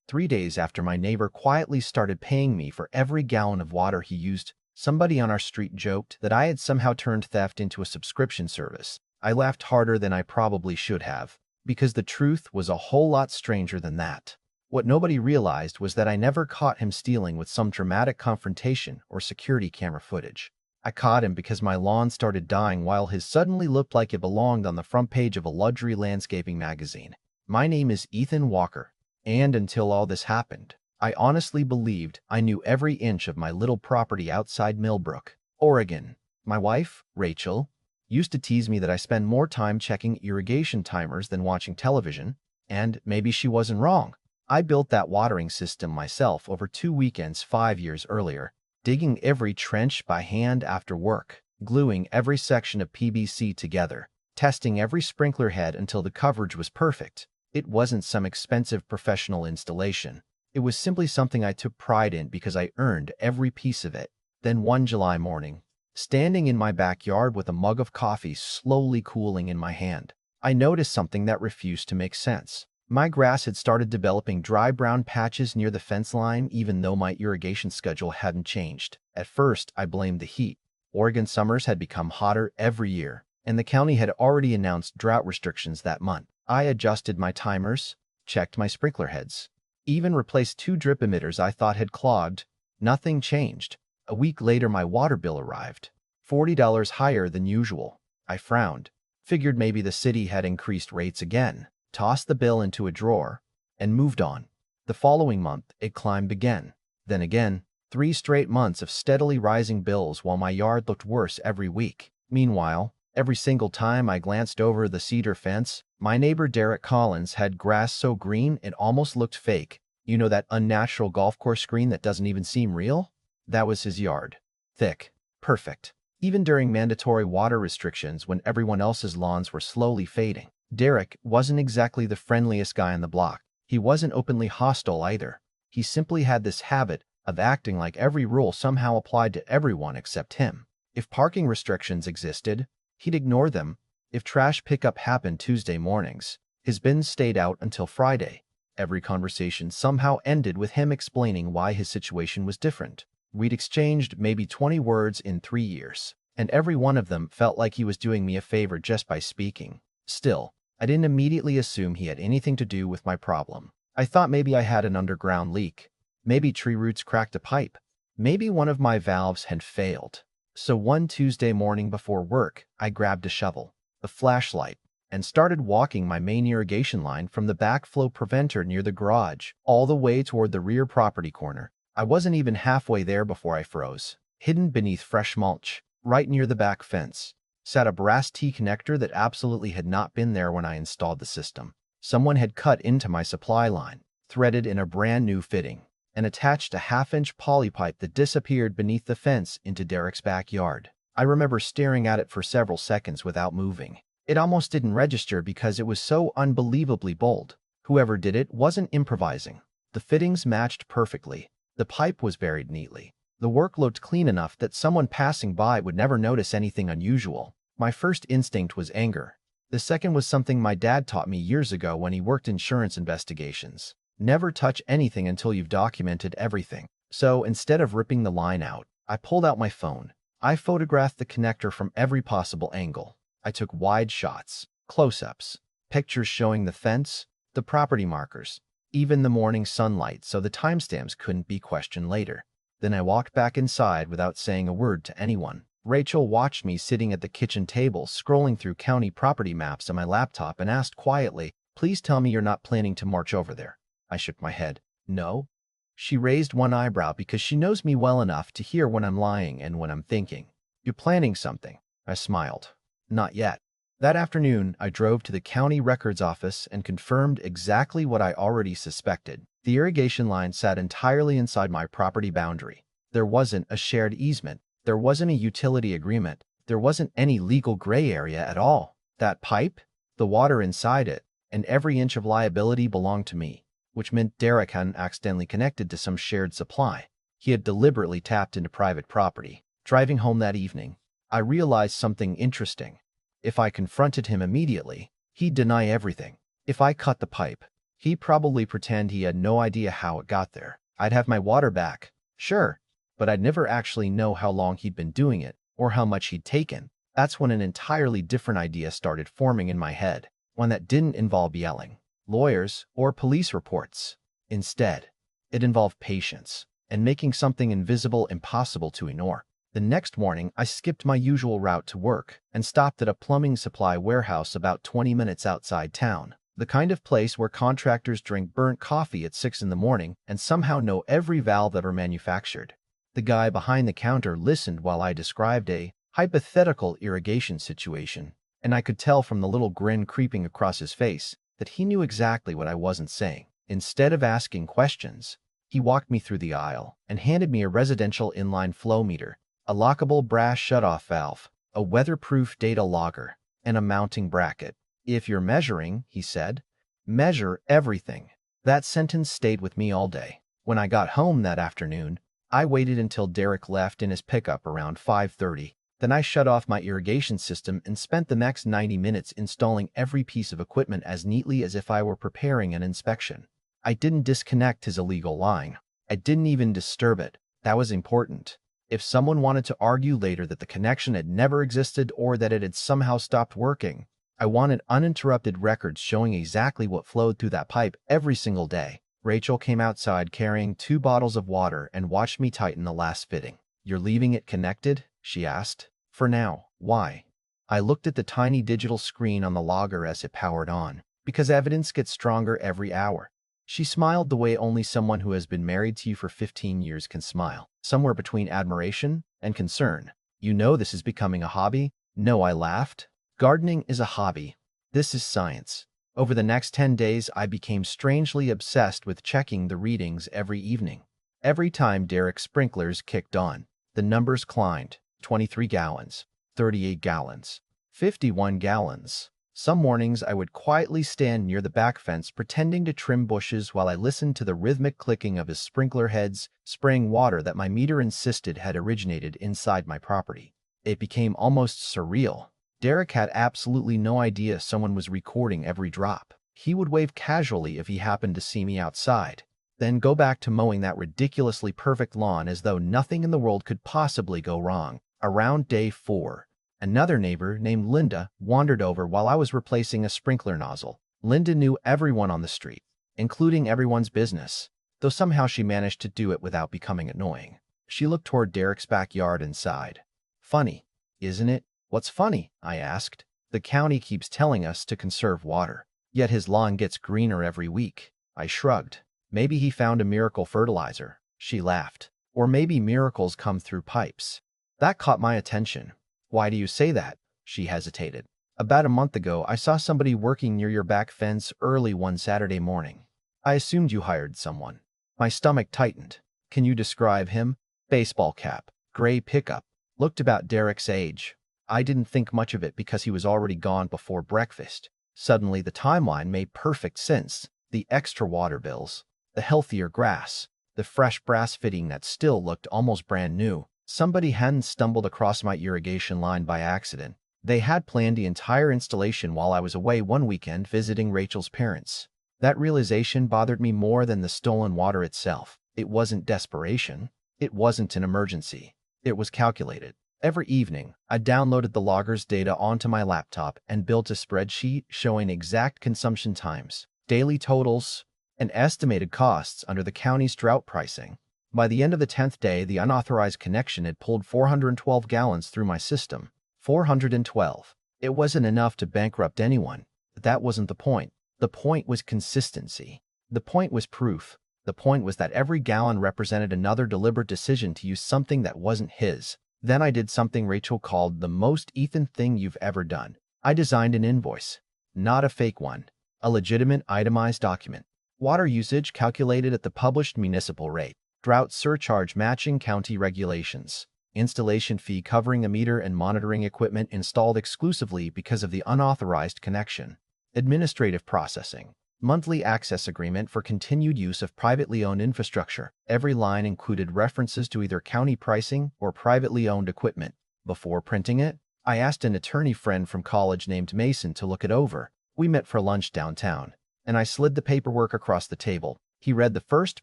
3 days after my neighbor quietly started paying me for every gallon of water he used. Somebody on our street joked that I had somehow turned theft into a subscription service. I laughed harder than I probably should have, because the truth was a whole lot stranger than that. What nobody realized was that I never caught him stealing with some dramatic confrontation or security camera footage. I caught him because my lawn started dying while his suddenly looked like it belonged on the front page of a luxury landscaping magazine. My name is Ethan Walker, and until all this happened, I honestly believed I knew every inch of my little property outside Millbrook, Oregon. My wife, Rachel, used to tease me that I spend more time checking irrigation timers than watching television, and maybe she wasn't wrong. I built that watering system myself over 2 weekends 5 years earlier, digging every trench by hand after work, gluing every section of PVC together, testing every sprinkler head until the coverage was perfect. It wasn't some expensive professional installation. It was simply something I took pride in because I earned every piece of it. Then one July morning, standing in my backyard with a mug of coffee slowly cooling in my hand, I noticed something that refused to make sense. My grass had started developing dry brown patches near the fence line even though my irrigation schedule hadn't changed. At first, I blamed the heat. Oregon summers had become hotter every year, and the county had already announced drought restrictions that month. I adjusted my timers, checked my sprinkler heads, even replaced 2 drip emitters I thought had clogged. Nothing changed. A week later, my water bill arrived, $40 higher than usual. I frowned, figured maybe the city had increased rates again, tossed the bill into a drawer, and moved on. The following month, it climbed again. Then again, 3 straight months of steadily rising bills while my yard looked worse every week. Meanwhile, every single time I glanced over the cedar fence, my neighbor Derek Collins had grass so green it almost looked fake. You know that unnatural golf course green that doesn't even seem real? That was his yard. Thick. Perfect. Even during mandatory water restrictions when everyone else's lawns were slowly fading. Derek wasn't exactly the friendliest guy on the block. He wasn't openly hostile either. He simply had this habit of acting like every rule somehow applied to everyone except him. If parking restrictions existed, he'd ignore them. If trash pickup happened Tuesday mornings, his bins stayed out until Friday. Every conversation somehow ended with him explaining why his situation was different. We'd exchanged maybe 20 words in 3 years, and every one of them felt like he was doing me a favor just by speaking. Still, I didn't immediately assume he had anything to do with my problem. I thought maybe I had an underground leak. Maybe tree roots cracked a pipe. Maybe one of my valves had failed. So one Tuesday morning before work, I grabbed a shovel, a flashlight, and started walking my main irrigation line from the backflow preventer near the garage all the way toward the rear property corner. I wasn't even halfway there before I froze. Hidden beneath fresh mulch, right near the back fence, sat a brass T connector that absolutely had not been there when I installed the system. Someone had cut into my supply line, threaded in a brand new fitting, and attached a half-inch poly pipe that disappeared beneath the fence into Derek's backyard. I remember staring at it for several seconds without moving. It almost didn't register because it was so unbelievably bold. Whoever did it wasn't improvising. The fittings matched perfectly. The pipe was buried neatly. The work looked clean enough that someone passing by would never notice anything unusual. My first instinct was anger. The second was something my dad taught me years ago when he worked insurance investigations. Never touch anything until you've documented everything. So instead of ripping the line out, I pulled out my phone. I photographed the connector from every possible angle. I took wide shots, close-ups, pictures showing the fence, the property markers, even the morning sunlight so the timestamps couldn't be questioned later. Then I walked back inside without saying a word to anyone. Rachel watched me sitting at the kitchen table scrolling through county property maps on my laptop and asked quietly, "Please tell me you're not planning to march over there." I shook my head. "No." She raised one eyebrow because she knows me well enough to hear when I'm lying and when I'm thinking. "You're planning something." I smiled. "Not yet." That afternoon, I drove to the county records office and confirmed exactly what I already suspected. The irrigation line sat entirely inside my property boundary. There wasn't a shared easement. There wasn't a utility agreement. There wasn't any legal gray area at all. That pipe, the water inside it, and every inch of liability belonged to me, which meant Derek hadn't accidentally connected to some shared supply. He had deliberately tapped into private property. Driving home that evening, I realized something interesting. If I confronted him immediately, he'd deny everything. If I cut the pipe, He'd probably pretend he had no idea how it got there. I'd have my water back, sure, but I'd never actually know how long he'd been doing it or how much he'd taken. That's when an entirely different idea started forming in my head, one that didn't involve yelling, lawyers, or police reports. Instead, it involved patience and making something invisible impossible to ignore. The next morning, I skipped my usual route to work and stopped at a plumbing supply warehouse about 20 minutes outside town, the kind of place where contractors drink burnt coffee at 6 in the morning and somehow know every valve ever manufactured. The guy behind the counter listened while I described a hypothetical irrigation situation, and I could tell from the little grin creeping across his face that he knew exactly what I wasn't saying. Instead of asking questions, he walked me through the aisle and handed me a residential inline flow meter, a lockable brass shutoff valve, a weatherproof data logger, and a mounting bracket. "If you're measuring," he said, "measure everything." That sentence stayed with me all day. When I got home that afternoon, I waited until Derek left in his pickup around 5:30. Then I shut off my irrigation system and spent the next 90 minutes installing every piece of equipment as neatly as if I were preparing an inspection. I didn't disconnect his illegal line. I didn't even disturb it. That was important. If someone wanted to argue later that the connection had never existed or that it had somehow stopped working, I wanted uninterrupted records showing exactly what flowed through that pipe every single day. Rachel came outside carrying 2 bottles of water and watched me tighten the last fitting. "You're leaving it connected?" she asked. "For now. Why?" I looked at the tiny digital screen on the logger as it powered on. "Because evidence gets stronger every hour." She smiled the way only someone who has been married to you for 15 years can smile, somewhere between admiration and concern. "You know this is becoming a hobby?" "No," I laughed. "Gardening is a hobby. This is science." Over the next 10 days, I became strangely obsessed with checking the readings every evening. Every time Derek's sprinklers kicked on, the numbers climbed: 23 gallons, 38 gallons, 51 gallons. Some mornings I would quietly stand near the back fence pretending to trim bushes while I listened to the rhythmic clicking of his sprinkler heads, spraying water that my meter insisted had originated inside my property. It became almost surreal. Derek had absolutely no idea someone was recording every drop. He would wave casually if he happened to see me outside, then go back to mowing that ridiculously perfect lawn as though nothing in the world could possibly go wrong. Around day 4, another neighbor named Linda wandered over while I was replacing a sprinkler nozzle. Linda knew everyone on the street, including everyone's business, though somehow she managed to do it without becoming annoying. She looked toward Derek's backyard and sighed. "Funny, isn't it?" "What's funny?" I asked. "The county keeps telling us to conserve water, yet his lawn gets greener every week." I shrugged. "Maybe he found a miracle fertilizer." She laughed. "Or maybe miracles come through pipes." That caught my attention. "Why do you say that?" She hesitated. "About a month ago, I saw somebody working near your back fence early one Saturday morning. I assumed you hired someone." My stomach tightened. "Can you describe him?" "Baseball cap, gray pickup, looked about Derek's age." I didn't think much of it because he was already gone before breakfast. Suddenly, the timeline made perfect sense. The extra water bills, the healthier grass, the fresh brass fitting that still looked almost brand new. Somebody hadn't stumbled across my irrigation line by accident. They had planned the entire installation while I was away one weekend visiting Rachel's parents. That realization bothered me more than the stolen water itself. It wasn't desperation. It wasn't an emergency. It was calculated. Every evening, I downloaded the logger's data onto my laptop and built a spreadsheet showing exact consumption times, daily totals, and estimated costs under the county's drought pricing. By the end of the 10th day, the unauthorized connection had pulled 412 gallons through my system. 412. It wasn't enough to bankrupt anyone, but that wasn't the point. The point was consistency. The point was proof. The point was that every gallon represented another deliberate decision to use something that wasn't his. Then I did something Rachel called the most Ethan thing you've ever done. I designed an invoice. Not a fake one. A legitimate itemized document. Water usage calculated at the published municipal rate. Drought surcharge matching county regulations. Installation fee covering a meter and monitoring equipment installed exclusively because of the unauthorized connection. Administrative processing. Monthly access agreement for continued use of privately owned infrastructure. Every line included references to either county pricing or privately owned equipment. Before printing it, I asked an attorney friend from college named Mason to look it over. We met for lunch downtown. and I slid the paperwork across the table. He read the first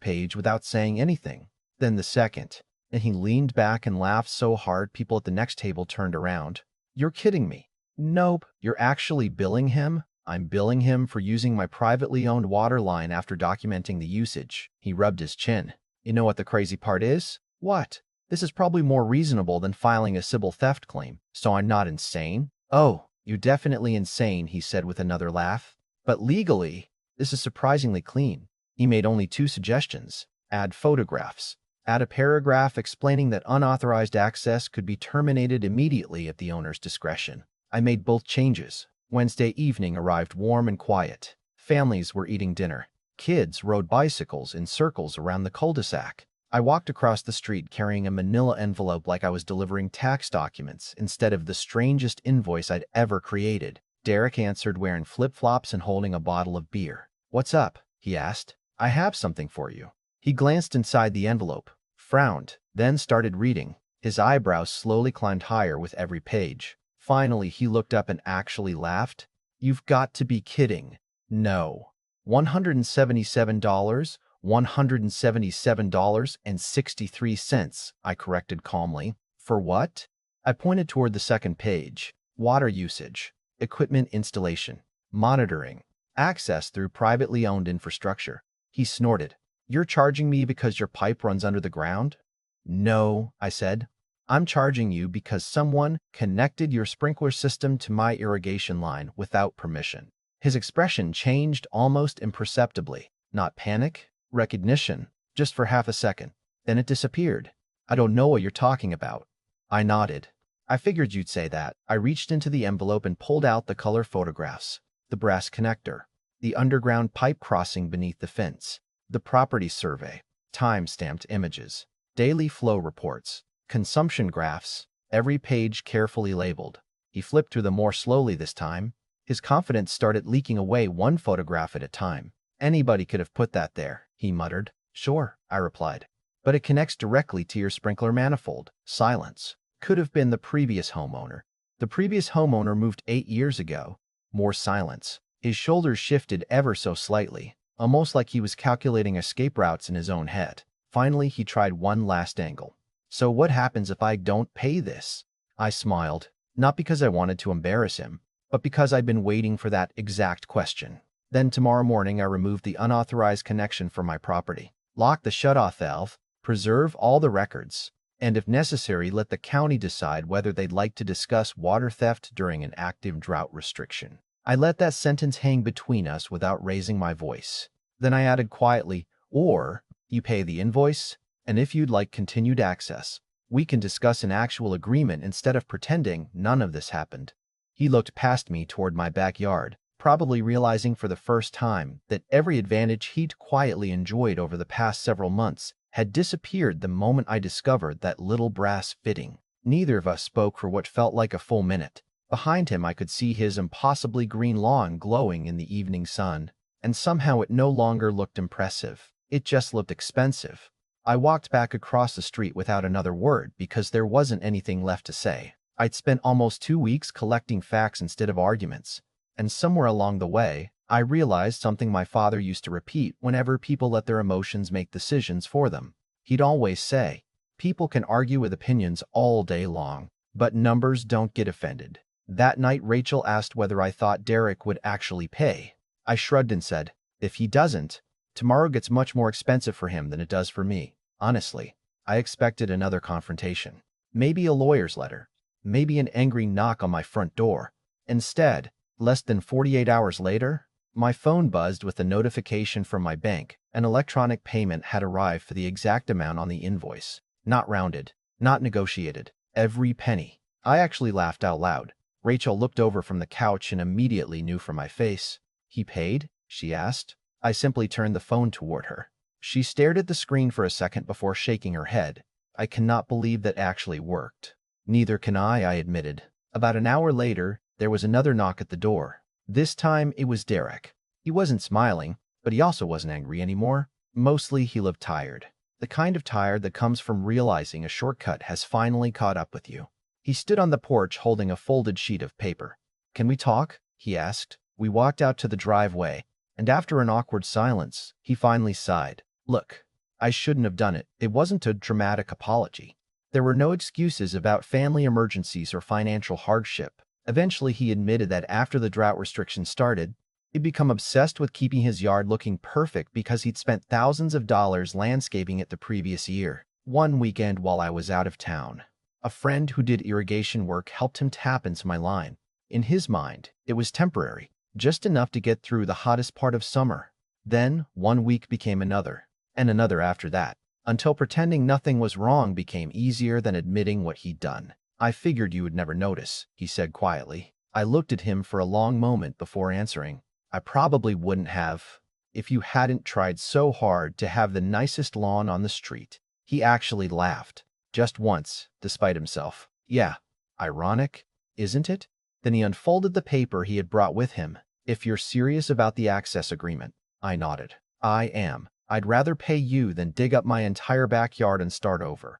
page without saying anything, then the second, and he leaned back and laughed so hard people at the next table turned around. You're kidding me. Nope, you're actually billing him? I'm billing him for using my privately owned water line after documenting the usage. He rubbed his chin. You know what the crazy part is? What? This is probably more reasonable than filing a civil theft claim, so I'm not insane? Oh, you're definitely insane, he said with another laugh. But legally, this is surprisingly clean. He made only 2 suggestions. Add photographs. Add a paragraph explaining that unauthorized access could be terminated immediately at the owner's discretion. I made both changes. Wednesday evening arrived warm and quiet. Families were eating dinner. Kids rode bicycles in circles around the cul-de-sac. I walked across the street carrying a manila envelope like I was delivering tax documents instead of the strangest invoice I'd ever created. Derek answered wearing flip-flops and holding a bottle of beer. What's up? He asked. I have something for you. He glanced inside the envelope, frowned, then started reading. His eyebrows slowly climbed higher with every page. Finally, he looked up and actually laughed. You've got to be kidding. No. $177? $177.63, I corrected calmly. For what? I pointed toward the second page. Water usage, equipment installation, monitoring, access through privately owned infrastructure. He snorted. You're charging me because your pipe runs under the ground? No, I said. I'm charging you because someone connected your sprinkler system to my irrigation line without permission. His expression changed almost imperceptibly. Not panic, recognition, just for half a second. Then it disappeared. I don't know what you're talking about. I nodded. I figured you'd say that. I reached into the envelope and pulled out the color photographs, the brass connector, the underground pipe crossing beneath the fence, the property survey, time-stamped images, daily flow reports, consumption graphs, every page carefully labeled. He flipped through them more slowly this time. His confidence started leaking away one photograph at a time. Anybody could have put that there, he muttered. Sure, I replied. But it connects directly to your sprinkler manifold. Silence. Could have been the previous homeowner. The previous homeowner moved 8 years ago. More silence. His shoulders shifted ever so slightly, almost like he was calculating escape routes in his own head. Finally, he tried one last angle. So what happens if I don't pay this? I smiled, not because I wanted to embarrass him, but because I'd been waiting for that exact question. Then tomorrow morning, I removed the unauthorized connection from my property, locked the shutoff valve, preserve all the records, and if necessary, let the county decide whether they'd like to discuss water theft during an active drought restriction. I let that sentence hang between us without raising my voice. Then I added quietly, or you pay the invoice, and if you'd like continued access, we can discuss an actual agreement instead of pretending none of this happened. He looked past me toward my backyard, probably realizing for the first time that every advantage he'd quietly enjoyed over the past several months had disappeared the moment I discovered that little brass fitting. Neither of us spoke for what felt like a full minute. Behind him, I could see his impossibly green lawn glowing in the evening sun, and somehow it no longer looked impressive. It just looked expensive. I walked back across the street without another word because there wasn't anything left to say. I'd spent almost 2 weeks collecting facts instead of arguments, and somewhere along the way, I realized something my father used to repeat whenever people let their emotions make decisions for them. He'd always say, people can argue with opinions all day long, but numbers don't get offended. That night, Rachel asked whether I thought Derek would actually pay. I shrugged and said, if he doesn't, tomorrow gets much more expensive for him than it does for me. Honestly, I expected another confrontation. Maybe a lawyer's letter. Maybe an angry knock on my front door. Instead, less than 48 hours later, my phone buzzed with a notification from my bank. An electronic payment had arrived for the exact amount on the invoice. Not rounded, not negotiated. Every penny. I actually laughed out loud. Rachel looked over from the couch and immediately knew from my face. He paid? She asked. I simply turned the phone toward her. She stared at the screen for a second before shaking her head. I cannot believe that actually worked. Neither can I admitted. About an hour later, there was another knock at the door. This time, it was Derek. He wasn't smiling, but he also wasn't angry anymore. Mostly, he looked tired. The kind of tired that comes from realizing a shortcut has finally caught up with you. He stood on the porch holding a folded sheet of paper. Can we talk? He asked. We walked out to the driveway, And after an awkward silence, he finally sighed. Look, I shouldn't have done it. It wasn't a dramatic apology. There were no excuses about family emergencies or financial hardship. Eventually, he admitted that after the drought restrictions started, he'd become obsessed with keeping his yard looking perfect because he'd spent thousands of dollars landscaping it the previous year. One weekend while I was out of town, a friend who did irrigation work helped him tap into my line. In his mind, it was temporary, just enough to get through the hottest part of summer. Then, one week became another, and another after that, until pretending nothing was wrong became easier than admitting what he'd done. I figured you would never notice, he said quietly. I looked at him for a long moment before answering. I probably wouldn't have, if you hadn't tried so hard to have the nicest lawn on the street. He actually laughed, just once, despite himself. Yeah, ironic, isn't it? Then he unfolded the paper he had brought with him. If you're serious about the access agreement. I nodded. I am. I'd rather pay you than dig up my entire backyard and start over.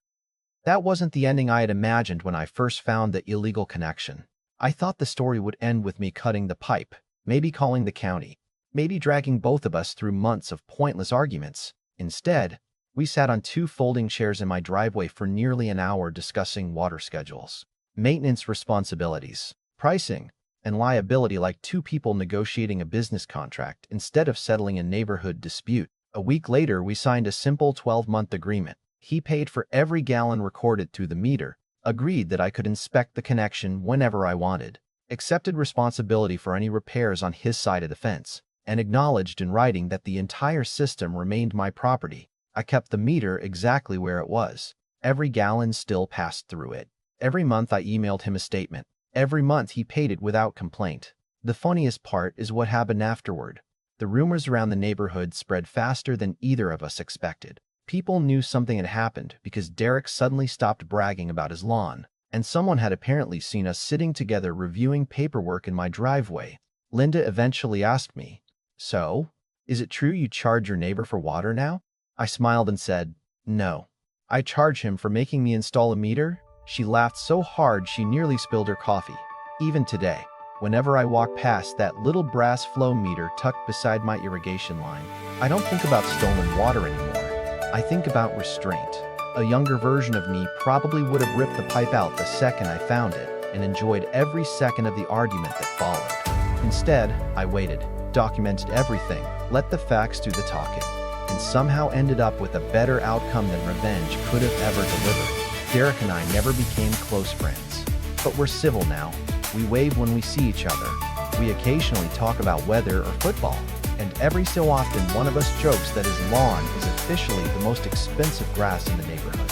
That wasn't the ending I had imagined when I first found the illegal connection. I thought the story would end with me cutting the pipe, maybe calling the county, maybe dragging both of us through months of pointless arguments. Instead, we sat on 2 folding chairs in my driveway for nearly an hour discussing water schedules, maintenance responsibilities, pricing, and liability like 2 people negotiating a business contract instead of settling a neighborhood dispute. A week later, we signed a simple 12-month agreement. He paid for every gallon recorded through the meter, agreed that I could inspect the connection whenever I wanted, accepted responsibility for any repairs on his side of the fence, and acknowledged in writing that the entire system remained my property. I kept the meter exactly where it was. Every gallon still passed through it. Every month I emailed him a statement. Every month he paid it without complaint. The funniest part is what happened afterward. The rumors around the neighborhood spread faster than either of us expected. People knew something had happened because Derek suddenly stopped bragging about his lawn, and someone had apparently seen us sitting together reviewing paperwork in my driveway. Linda eventually asked me, "So, is it true you charge your neighbor for water now?" I smiled and said, "No. I charge him for making me install a meter." She laughed so hard she nearly spilled her coffee. Even today, whenever I walk past that little brass flow meter tucked beside my irrigation line, I don't think about stolen water anymore. I think about restraint. A younger version of me probably would have ripped the pipe out the second I found it and enjoyed every second of the argument that followed. Instead, I waited, documented everything, let the facts do the talking, and somehow ended up with a better outcome than revenge could have ever delivered. Derek and I never became close friends, but we're civil now. We wave when we see each other. We occasionally talk about weather or football, and every so often one of us jokes that his lawn is officially the most expensive grass in the neighborhood.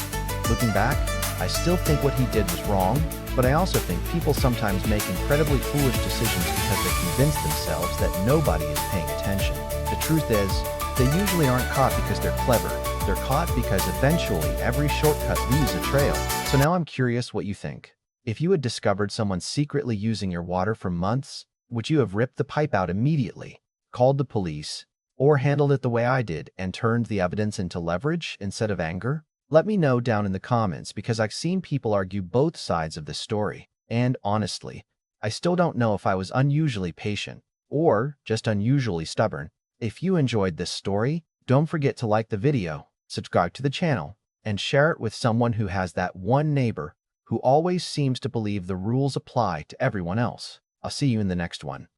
Looking back, I still think what he did was wrong, but I also think people sometimes make incredibly foolish decisions because they convince themselves that nobody is paying attention. The truth is, they usually aren't caught because they're clever. They're caught because eventually every shortcut leaves a trail. So now I'm curious what you think. If you had discovered someone secretly using your water for months, would you have ripped the pipe out immediately, called the police, or handled it the way I did and turned the evidence into leverage instead of anger? Let me know down in the comments because I've seen people argue both sides of this story. And honestly, I still don't know if I was unusually patient or just unusually stubborn. If you enjoyed this story, don't forget to like the video, subscribe to the channel, and share it with someone who has that one neighbor who always seems to believe the rules apply to everyone else. I'll see you in the next one.